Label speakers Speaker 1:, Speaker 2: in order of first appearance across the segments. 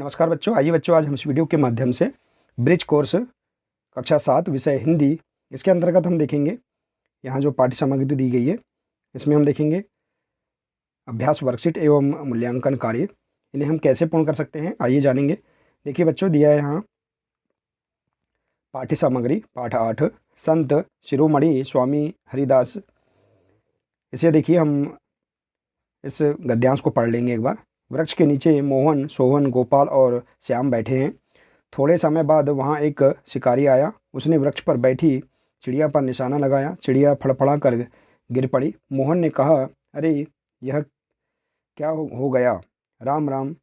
Speaker 1: नमस्कार बच्चों, आइए बच्चों आज हम इस वीडियो के माध्यम से ब्रिज कोर्स कक्षा 7 विषय हिंदी इसके अंतर्गत हम देखेंगे। यहाँ जो पाठ्य सामग्री दी गई है इसमें हम देखेंगे अभ्यास वर्कशीट एवं मूल्यांकन कार्य, इन्हें हम कैसे पूर्ण कर सकते हैं आइए जानेंगे। देखिए बच्चों, दिया है यहाँ पाठ्य सामग्री पाठ 8 संत शिरोमणि स्वामी हरिदास। इसे देखिए हम इस गद्यांश को पढ़ लेंगे एक बार। वृक्ष के नीचे मोहन, सोहन, गोपाल और श्याम बैठे हैं। थोड़े समय बाद वहाँ एक शिकारी आया। उसने वृक्ष पर बैठी चिड़िया पर निशाना लगाया। चिड़िया फड़फड़ा कर गिर पड़ी। मोहन ने कहा, अरे यह क्या हो गया? राम राम,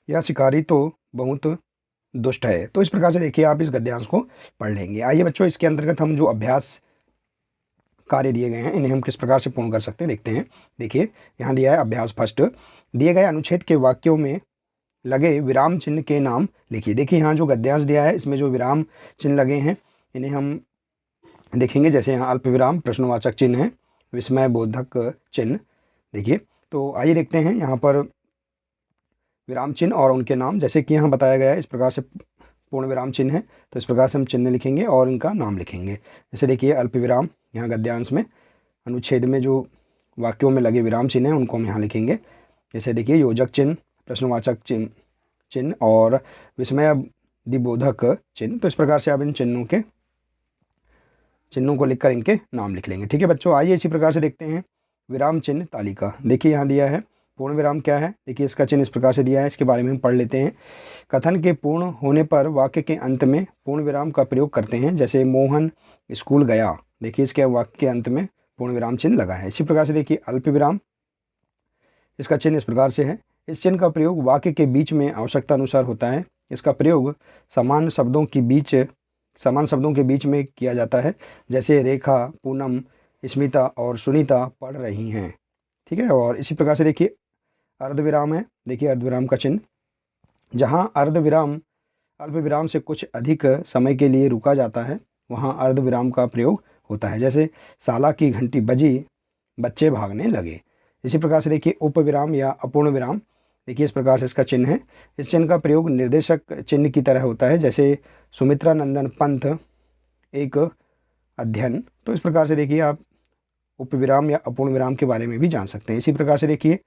Speaker 1: यह शिकारी तो बहुत दुष्ट है। तो इस प्रकार से देखिए आप इस गद्यांश को पढ़ लेंगे। आइए बच्चों, इसके अंतर्गत हम जो अभ्यास कार्य दिए गए हैं इन्हें हम किस प्रकार से पूर्ण कर सकते हैं देखते हैं। देखिए यहाँ दिया है अभ्यास फर्स्ट, दिए गए अनुच्छेद के वाक्यों में लगे विराम चिन्ह के नाम लिखिए। देखिए यहाँ जो गद्यांश दिया है इसमें जो विराम चिन्ह लगे हैं इन्हें हम देखेंगे। जैसे यहाँ अल्प विराम, प्रश्नवाचक चिन्ह है, विस्मय बोधक चिन्ह। देखिए तो आइए देखते हैं यहाँ पर विराम चिन्ह और उनके नाम। जैसे कि यहाँ बताया गया है इस प्रकार से पूर्ण विराम चिन्ह है, तो इस प्रकार से हम चिन्ह लिखेंगे और इनका नाम लिखेंगे। जैसे देखिए अल्प विराम, यहाँ गद्यांश में अनुच्छेद में जो वाक्यों में लगे विराम चिन्ह हैं उनको हम यहाँ लिखेंगे। जैसे देखिए योजक चिन्ह, प्रश्नवाचक चिन्ह और विस्मय दिबोधक चिन्ह। तो इस प्रकार से आप इन चिन्हों को लिखकर इनके नाम लिख लेंगे। ठीक है बच्चों, आइए इसी प्रकार से देखते हैं विराम चिन्ह तालिका। देखिए यहाँ दिया है पूर्ण विराम क्या है। देखिए इसका चिन्ह इस प्रकार से दिया है, इसके बारे में हम पढ़ लेते हैं। कथन के पूर्ण होने पर वाक्य के अंत में पूर्ण विराम का प्रयोग करते हैं। जैसे मोहन स्कूल गया, देखिए इसके वाक्य के अंत में पूर्ण विराम चिन्ह लगा है। इसी प्रकार से देखिए अल्प विराम, इसका चिन्ह इस प्रकार से है। इस चिन्ह का प्रयोग वाक्य के बीच में आवश्यकता अनुसार होता है। इसका प्रयोग समान शब्दों के बीच में किया जाता है। जैसे रेखा, पूनम, स्मिता और सुनीता पढ़ रही हैं। ठीक है, और इसी प्रकार से देखिए अर्धविराम है। देखिए अर्धविराम का चिन्ह, जहाँ अर्धविराम अल्प विराम से कुछ अधिक समय के लिए रुका जाता है वहाँ अर्धविराम का प्रयोग होता है। जैसे शाला की घंटी बजी, बच्चे भागने लगे। इसी प्रकार से देखिए उपविराम या अपूर्ण विराम, देखिए इस प्रकार से इसका चिन्ह है। इस चिन्ह का प्रयोग निर्देशक चिन्ह की तरह होता है। जैसे सुमित्रा नंदन पंथ एक अध्ययन। तो इस प्रकार से देखिए आप उपविराम या अपूर्ण विराम के बारे में भी जान सकते हैं। इसी प्रकार से देखिए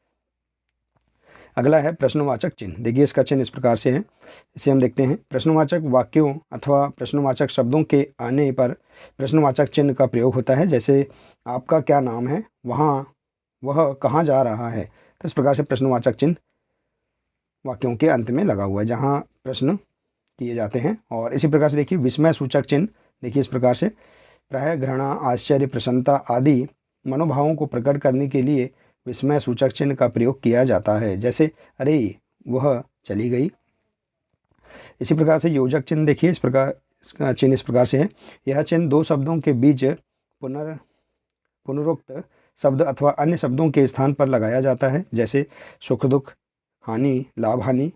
Speaker 1: अगला है प्रश्नवाचक चिन्ह। देखिए इसका चिन्ह इस प्रकार से है, इसे हम देखते हैं। प्रश्नवाचक वाक्यों अथवा प्रश्नवाचक शब्दों के आने पर प्रश्नवाचक चिन्ह का प्रयोग होता है। जैसे आपका क्या नाम है, वह कहाँ जा रहा है। तो इस प्रकार से प्रश्नवाचक चिन्ह वाक्यों के अंत में लगा हुआ है जहाँ प्रश्न किए जाते हैं। और इसी प्रकार से देखिए विस्मय सूचक चिन्ह, देखिए इस प्रकार से प्रायः घृणा, आश्चर्य, प्रसन्नता आदि मनोभावों को प्रकट करने के लिए विस्मय सूचक चिन्ह का प्रयोग किया जाता है। जैसे अरे वह चली गई। इसी प्रकार से योजक चिन्ह, देखिए इस प्रकार इसका चिन्ह इस प्रकार से है। यह चिन्ह दो शब्दों के बीच पुनरुक्त शब्द अथवा अन्य शब्दों के स्थान पर लगाया जाता है। जैसे सुख दुख, हानि लाभ हानि,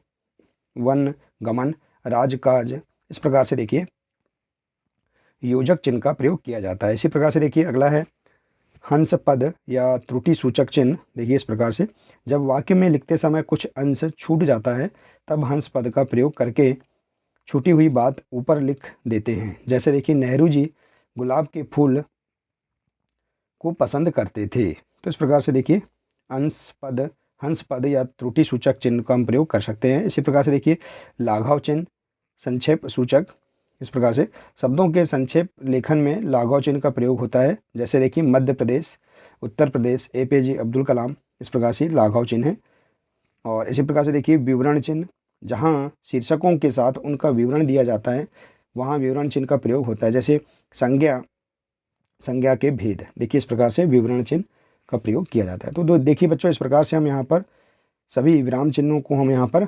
Speaker 1: वन गमन, राजकाज। इस प्रकार से देखिए योजक चिन्ह का प्रयोग किया जाता है। इसी प्रकार से देखिए अगला है हंस पद या त्रुटि सूचक चिन्ह। देखिए इस प्रकार से जब वाक्य में लिखते समय कुछ अंश छूट जाता है तब हंस पद का प्रयोग करके छूटी हुई बात ऊपर लिख देते हैं। जैसे देखिए नेहरू जी गुलाब के फूल को पसंद करते थे। तो इस प्रकार से देखिए हंस पद या त्रुटि सूचक चिन्ह का हम प्रयोग कर सकते हैं। इसी प्रकार से देखिए लाघव चिन्ह, संक्षेप सूचक। इस प्रकार से शब्दों के संक्षेप लेखन में लाघव चिन्ह का प्रयोग होता है। जैसे देखिए मध्य प्रदेश, उत्तर प्रदेश, APJ अब्दुल कलाम। इस प्रकार से लाघव चिन्ह है। और इसी प्रकार से देखिए विवरण चिन्ह, जहाँ शीर्षकों के साथ उनका विवरण दिया जाता है वहाँ विवरण चिन्ह का प्रयोग होता है। जैसे संज्ञा के भेद, देखिए इस प्रकार से विवरण चिन्ह का प्रयोग किया जाता है। तो देखिए बच्चों, इस प्रकार से हम यहाँ पर सभी विराम चिन्हों को हम यहाँ पर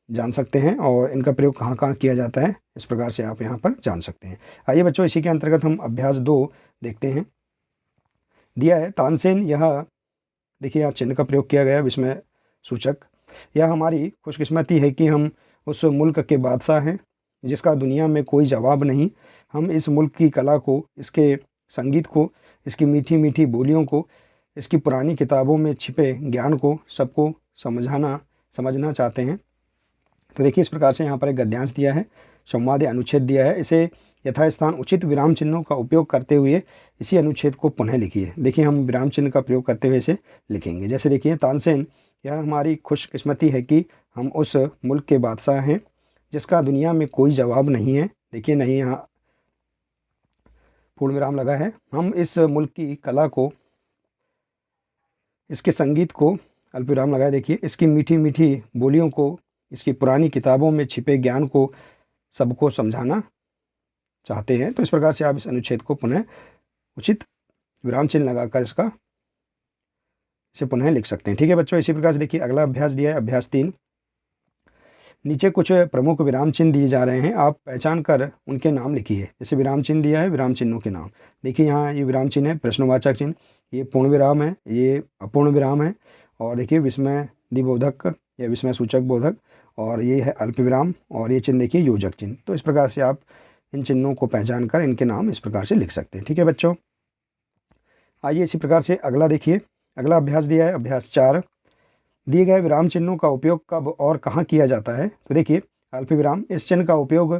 Speaker 1: जान सकते हैं और इनका प्रयोग कहाँ कहाँ किया जाता है इस प्रकार से आप यहाँ पर जान सकते हैं। आइए बच्चों, इसी के अंतर्गत हम अभ्यास 2 देखते हैं। दिया है तानसेन, यह देखिए यहाँ चिन्ह का प्रयोग किया गया विस्मय सूचक। यह हमारी खुशकिस्मती है कि हम उस मुल्क के बादशाह हैं जिसका दुनिया में कोई जवाब नहीं। हम इस मुल्क की कला को, इसके संगीत को, इसकी मीठी मीठी बोलियों को, इसकी पुरानी किताबों में छिपे ज्ञान को सबको समझना चाहते हैं। तो देखिए इस प्रकार से यहाँ पर एक गद्यांश दिया है, संवाद या अनुच्छेद दिया है। इसे यथास्थान उचित विराम चिन्हों का उपयोग करते हुए इसी अनुच्छेद को पुनः लिखिए। देखिए हम विराम चिन्ह का प्रयोग करते हुए इसे लिखेंगे। जैसे देखिए, तानसेन, यह हमारी खुशकिस्मती है कि हम उस मुल्क के बादशाह हैं जिसका दुनिया में कोई जवाब नहीं है। देखिए नहीं, यहाँ पूर्ण विराम लगा है। हम इस मुल्क की कला को, इसके संगीत को, अल्प विराम लगा है। देखिए, इसकी मीठी मीठी बोलियों को, इसकी पुरानी किताबों में छिपे ज्ञान को सबको समझाना चाहते हैं। तो इस प्रकार से आप इस अनुच्छेद को पुनः उचित विराम चिन्ह लगाकर इसे पुनः लिख सकते हैं। ठीक है बच्चों, इसी प्रकार से देखिए अगला अभ्यास दिया है, अभ्यास 3। नीचे कुछ प्रमुख विराम चिन्ह दिए जा रहे हैं, आप पहचान कर उनके नाम लिखिए। जैसे विराम चिन्ह दिया है, विराम चिन्हों के नाम देखिए। यहाँ ये विराम चिन्ह है प्रश्नवाचक चिन्ह, ये पूर्ण विराम है, ये अपूर्ण विराम है, और देखिए विस्मय दिबोधक या विस्मय सूचक बोधक, और ये है अल्प विराम, और ये चिन्ह देखिए योजक चिन्ह। तो इस प्रकार से आप इन चिन्हों को पहचान कर इनके नाम इस प्रकार से लिख सकते हैं। ठीक है बच्चों, आइए इसी प्रकार से अगला देखिए। अगला अभ्यास दिया है, अभ्यास 4। दिए गए विराम चिन्हों का उपयोग कब और कहाँ किया जाता है। तो देखिए अल्प विराम, इस चिन्ह का उपयोग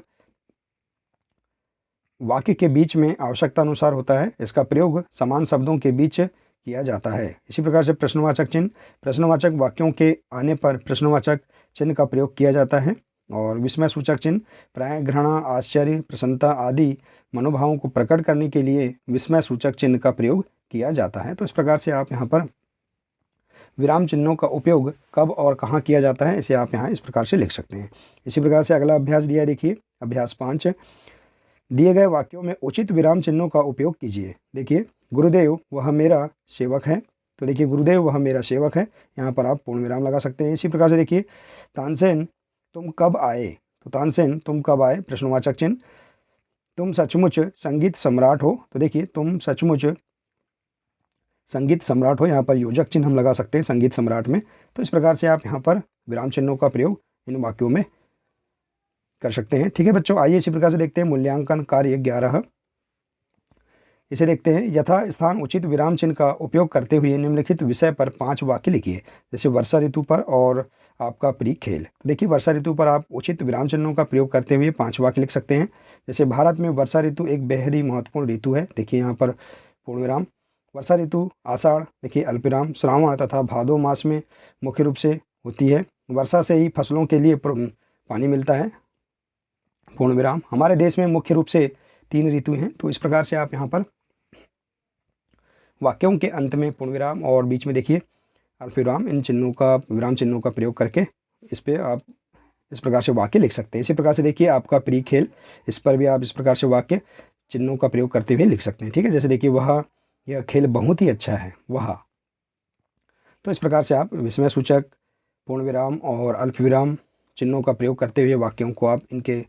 Speaker 1: वाक्य के बीच में आवश्यकता अनुसार होता है। इसका प्रयोग समान शब्दों के बीच किया जाता है। इसी प्रकार से प्रश्नवाचक चिन्ह, प्रश्नवाचक वाक्यों के आने पर प्रश्नवाचक चिन्ह का प्रयोग किया जाता है। और विस्मय सूचक चिन्ह प्राय घृणा, आश्चर्य, प्रसन्नता आदि मनोभावों को प्रकट करने के लिए विस्मय सूचक चिन्ह का प्रयोग किया जाता है। तो इस प्रकार से आप यहाँ पर विराम चिन्हों का उपयोग कब और कहाँ किया जाता है, इसे आप यहाँ इस प्रकार से लिख सकते हैं। इसी प्रकार से अगला अभ्यास दिया है, देखिए अभ्यास 5। दिए गए वाक्यों में उचित विराम चिन्हों का उपयोग कीजिए। देखिए, गुरुदेव वह मेरा सेवक है। तो देखिए गुरुदेव वह मेरा सेवक है, यहाँ पर आप पूर्ण विराम लगा सकते हैं। इसी प्रकार से देखिए, तानसेन तुम कब आए। तो तानसेन तुम कब आए, प्रश्नवाचक चिन्ह। तुम सचमुच संगीत सम्राट हो। तो देखिए तुम सचमुच संगीत सम्राट हो, यहाँ पर योजक चिन्ह हम लगा सकते हैं संगीत सम्राट में। तो इस प्रकार से आप यहाँ पर विराम चिन्हों का प्रयोग इन वाक्यों में कर सकते हैं। ठीक है बच्चों, आइए इसी प्रकार से देखते हैं मूल्यांकन कार्य 11। इसे देखते हैं। यथा स्थान उचित विराम चिन्ह का उपयोग करते हुए निम्नलिखित विषय पर 5 वाक्य लिखिए। जैसे वर्षा ऋतु पर और आपका प्रिय खेल। तो देखिए वर्षा ऋतु पर आप उचित विराम चिन्हों का प्रयोग करते हुए 5 वाक्य लिख सकते हैं। जैसे भारत में वर्षा ऋतु एक बेहद ही महत्वपूर्ण ऋतु है। देखिए यहाँ पर पूर्ण विराम। वर्षा ऋतु आषाढ़, देखिए अल्पविराम, श्रावण तथा भादो मास में मुख्य रूप से होती है। वर्षा से ही फसलों के लिए पानी मिलता है, पूर्ण विराम। हमारे देश में मुख्य रूप से 3 ऋतु हैं। तो इस प्रकार से आप यहाँ पर वाक्यों के अंत में पूर्ण विराम और बीच में देखिए अल्पविराम, इन चिन्हों का, विराम चिन्हों का प्रयोग करके इस पर आप इस प्रकार से वाक्य लिख सकते हैं। इसी प्रकार से देखिए आपका प्रिय खेल, इस पर भी आप इस प्रकार से वाक्य चिन्हों का प्रयोग करते हुए लिख सकते हैं। ठीक है, जैसे देखिए वह, यह खेल बहुत ही अच्छा है, वह। तो इस प्रकार से आप विस्मय सूचक, पूर्ण विराम और अल्प विराम चिन्हों का प्रयोग करते हुए वाक्यों को आप इनके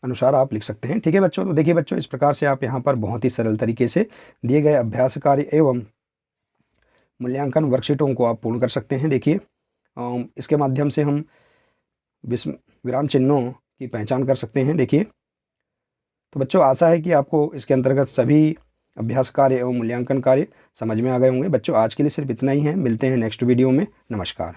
Speaker 1: अनुसार आप लिख सकते हैं। ठीक है बच्चों, तो देखिए बच्चों इस प्रकार से आप यहाँ पर बहुत ही सरल तरीके से दिए गए अभ्यास कार्य एवं मूल्यांकन वर्कशीटों को आप पूर्ण कर सकते हैं। देखिए इसके माध्यम से हम विराम चिन्हों की पहचान कर सकते हैं। देखिए तो बच्चों आशा है कि आपको इसके अंतर्गत सभी अभ्यास कार्य एवं मूल्यांकन कार्य समझ में आ गए होंगे। बच्चों आज के लिए सिर्फ इतना ही है, मिलते हैं नेक्स्ट वीडियो में। नमस्कार।